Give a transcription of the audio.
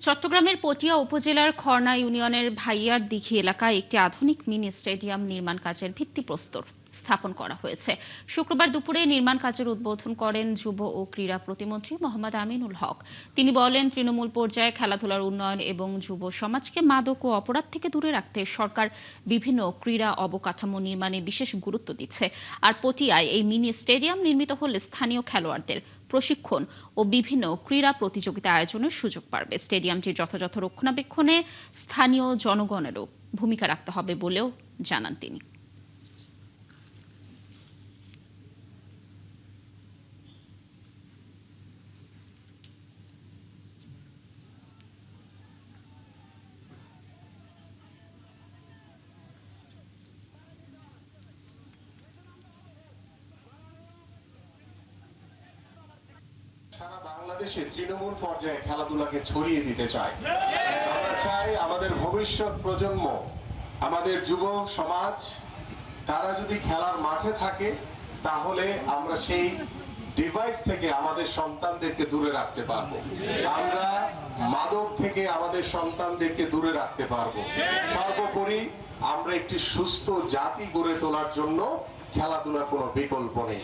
চট্টগ্রামের পটিয়া উপজেলার খড়না ইউনিয়নের ভাইয়ার দিঘি এলাকায় একটি আধুনিক মিনি স্টেডিয়াম নির্মাণ কাজের ভিত্তিপ্রস্তর স্থাপন করা হয়েছে। শুক্রবার দুপুরে নির্মাণ কাজের উদ্বোধন করেন যুব ও ক্রীড়া প্রতিমন্ত্রী মোহাম্মদ আমিনুল হক। তিনি বলেন, তৃণমূল পর্যায়ে খেলাধুলার উন্নয়ন এবং যুব সমাজকে মাদক ও অপরাধ থেকে দূরে রাখতে সরকার বিভিন্ন ক্রীড়া অবকাঠামো নির্মাণে বিশেষ গুরুত্ব দিচ্ছে। আর পটিয়ায় এই মিনি স্টেডিয়াম নির্মিত হলে স্থানীয় খেলোয়াড়দের প্রশিক্ষণ ও বিভিন্ন ক্রীড়া প্রতিযোগিতা আয়োজনের সুযোগ বাড়বে। স্টেডিয়ামটির যথাযথ রক্ষণাবেক্ষণে স্থানীয় জনগণেরও ভূমিকা রাখতে হবে বলেও জানান তিনি। সারা বাংলাদেশে তৃণমূল পর্যায়ে খেলাধুলাকে ছড়িয়ে দিতে চাই। আমরা চাই আমাদের ভবিষ্যৎ প্রজন্ম, আমাদের যুব সমাজ, তারা যদি খেলার মাঠে থাকে তাহলে আমরা সেই ডিভাইস থেকে আমাদের সন্তানদেরকে দূরে রাখতে পারবো। আমরা মাদক থেকে আমাদের সন্তানদেরকে দূরে রাখতে পারবো। সর্বোপরি আমরা একটি সুস্থ জাতি গড়ে তোলার জন্য খেলাধুলার কোনো বিকল্প নেই।